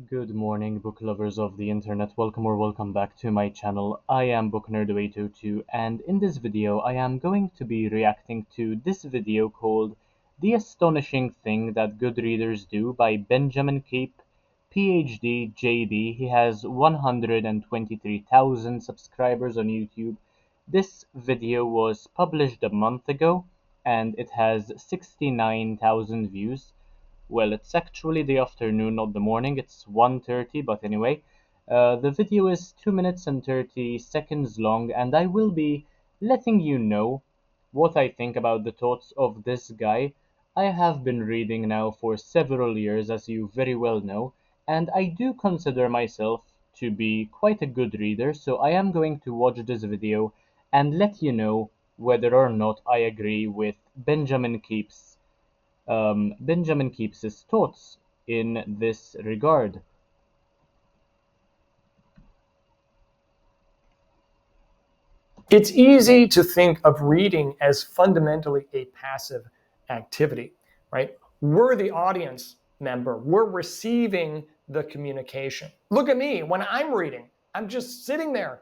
Good morning, book lovers of the internet. Welcome back to my channel. I am BookNerd802, and in this video I am going to be reacting to this video called The Astonishing Thing That Good Readers Do by Benjamin Keep, PhD, JD. He has 123,000 subscribers on YouTube. This video was published a month ago, and it has 69,000 views. Well, it's actually the afternoon, not the morning. It's 1:30, but anyway. The video is 2 minutes and 30 seconds long, and I will be letting you know what I think about the thoughts of this guy. I have been reading now for several years, as you very well know, and I do consider myself to be quite a good reader, so I am going to watch this video and let you know whether or not I agree with Benjamin keeps his thoughts in this regard. It's easy to think of reading as fundamentally a passive activity, right? We're the audience member. We're receiving the communication. Look at me when I'm reading. I'm just sitting there.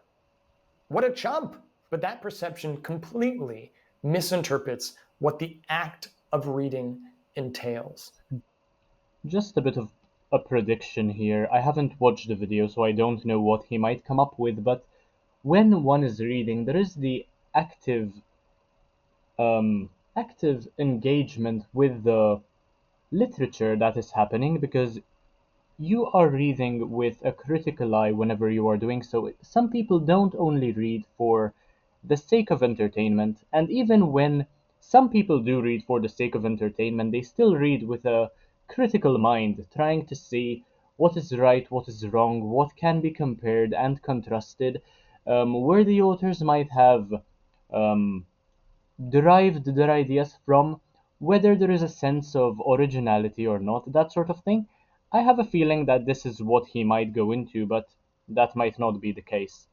What a chump. But that perception completely misinterprets what the act of reading entails. Just a bit of a prediction here. I haven't watched the video, so I don't know what he might come up with, but when one is reading, there is the active active engagement with the literature that is happening because you are reading with a critical eye whenever you are doing so. Some people don't only read for the sake of entertainment, and even when some people do read for the sake of entertainment, they still read with a critical mind, trying to see what is right, what is wrong, what can be compared and contrasted, where the authors might have um, derived their ideas from, whether there is a sense of originality or not, that sort of thing. I have a feeling that this is what he might go into, but that might not be the case.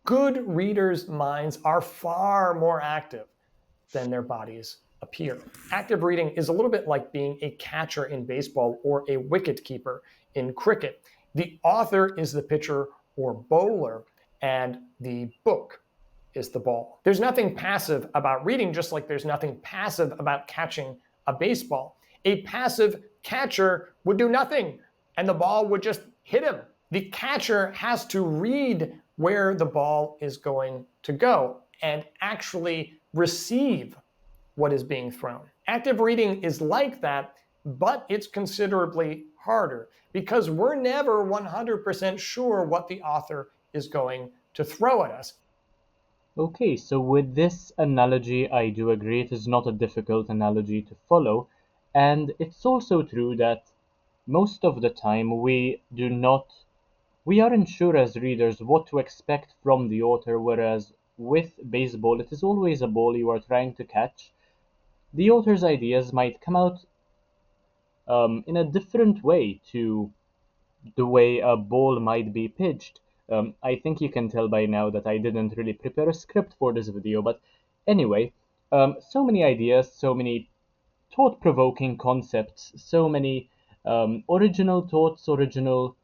Good readers' minds are far more active than their bodies appear. Active reading is a little bit like being a catcher in baseball or a wicket keeper in cricket. The author is the pitcher or bowler, and the book is the ball. There's nothing passive about reading, just like there's nothing passive about catching a baseball. A passive catcher would do nothing, and the ball would just hit him. The catcher has to read where the ball is going to go and actually receive what is being thrown. Active reading is like that, but it's considerably harder because we're never 100% sure what the author is going to throw at us. Okay, so with this analogy, I do agree it is not a difficult analogy to follow, and it's also true that most of the time we aren't sure as readers what to expect from the author, whereas with baseball, it is always a ball you are trying to catch. The author's ideas might come out in a different way to the way a ball might be pitched. I think you can tell by now that I didn't really prepare a script for this video, but anyway, so many ideas, so many thought-provoking concepts, so many original thoughts, original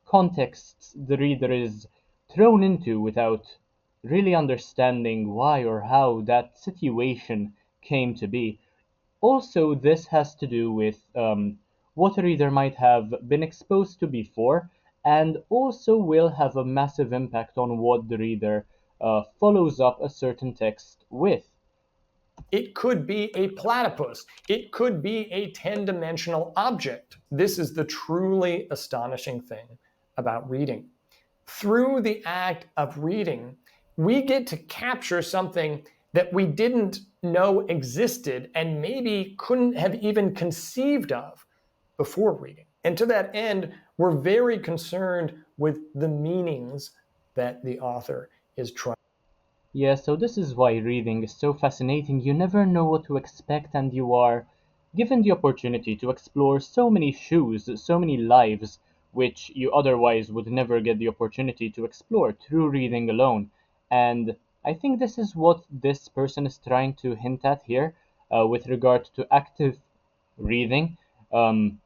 contexts the reader is thrown into without really understanding why or how that situation came to be. Also, this has to do with what a reader might have been exposed to before, and also will have a massive impact on what the reader follows up a certain text with. It could be a platypus. It could be a 10-dimensional object. This is the truly astonishing thing about reading. Through the act of reading, we get to capture something that we didn't know existed and maybe couldn't have even conceived of before reading. And to that end, we're very concerned with the meanings that the author is trying. Yeah, so this is why reading is so fascinating. You never know what to expect, and you are given the opportunity to explore so many shoes, so many lives, which you otherwise would never get the opportunity to explore through reading alone. And I think this is what this person is trying to hint at here with regard to active reading. Um,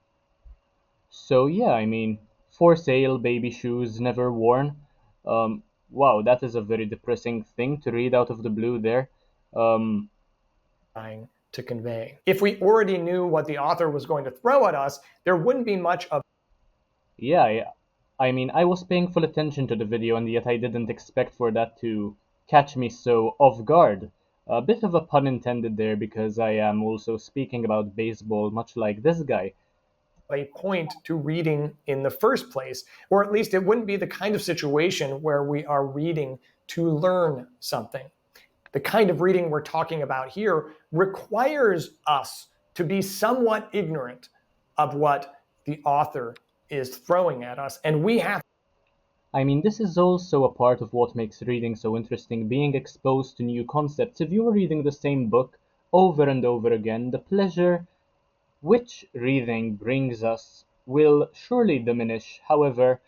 So yeah, I mean, for sale, baby shoes never worn. Wow, that is a very depressing thing to read out of the blue there. Um, trying to convey. If we already knew what the author was going to throw at us, there wouldn't be much of yeah, I mean, I was paying full attention to the video, and yet I didn't expect for that to catch me so off guard. A bit of a pun intended there because I am also speaking about baseball, much like this guy. a point to reading in the first place, or at least it wouldn't be the kind of situation where we are reading to learn something. The kind of reading we're talking about here requires us to be somewhat ignorant of what the author is throwing at us, and we have I mean, this is also a part of what makes reading so interesting, being exposed to new concepts. If you are reading the same book over and over again, the pleasure which reading brings us will surely diminish. However,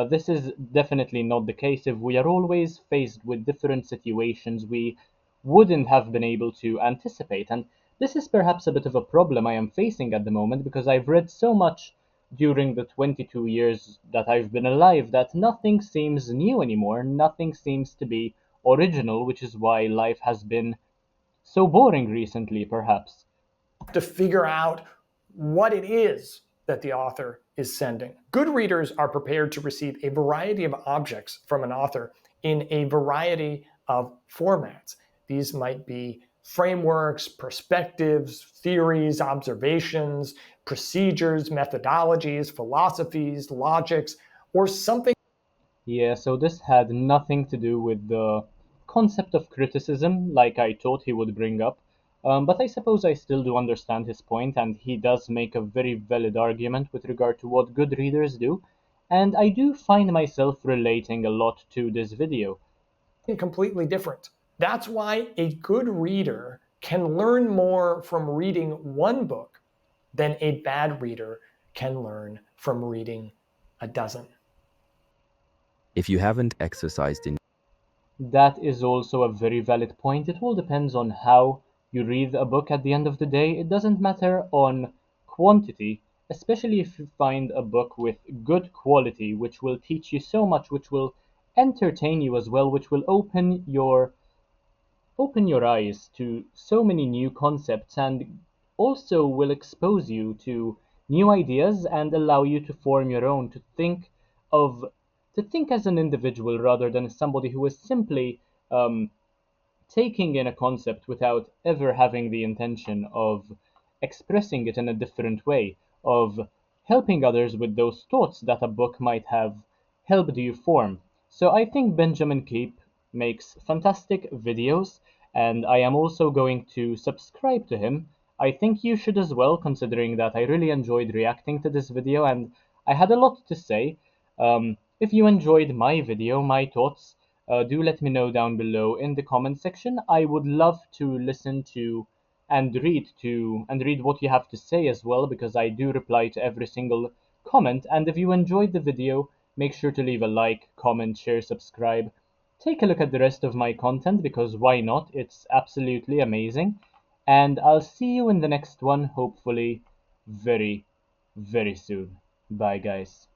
this is definitely not the case if we are always faced with different situations we wouldn't have been able to anticipate. And this is perhaps a bit of a problem I am facing at the moment because I've read so much during the 22 years that I've been alive that nothing seems new anymore. Nothing seems to be original, which is why life has been so boring recently, perhaps. to figure out what it is that the author is sending. Good readers are prepared to receive a variety of objects from an author in a variety of formats. These might be frameworks, perspectives, theories, observations, procedures, methodologies, philosophies, logics, or something Yeah, so this had nothing to do with the concept of criticism, like I thought he would bring up. But I suppose I still do understand his point, and he does make a very valid argument with regard to what good readers do. And I do find myself relating a lot to this video. completely different. That's why a good reader can learn more from reading one book than a bad reader can learn from reading a dozen. If you haven't exercised in That is also a very valid point. It all depends on how you read a book at the end of the day. It doesn't matter on quantity, especially if you find a book with good quality, which will teach you so much, which will entertain you as well, which will open your eyes to so many new concepts and also will expose you to new ideas and allow you to form your own, of to think as an individual rather than as somebody who is simply um, taking in a concept without ever having the intention of expressing it in a different way, of helping others with those thoughts that a book might have helped you form. So I think Benjamin Keep makes fantastic videos, and I am also going to subscribe to him. I think you should as well, considering that I really enjoyed reacting to this video and I had a lot to say. If you enjoyed my video, my thoughts, do let me know down below in the comment section. I would love to listen to and read what you have to say as well because I do reply to every single comment. And if you enjoyed the video, make sure to leave a like, comment, share, subscribe. Take a look at the rest of my content because why not? It's absolutely amazing. And I'll see you in the next one, hopefully very, very soon. Bye, guys.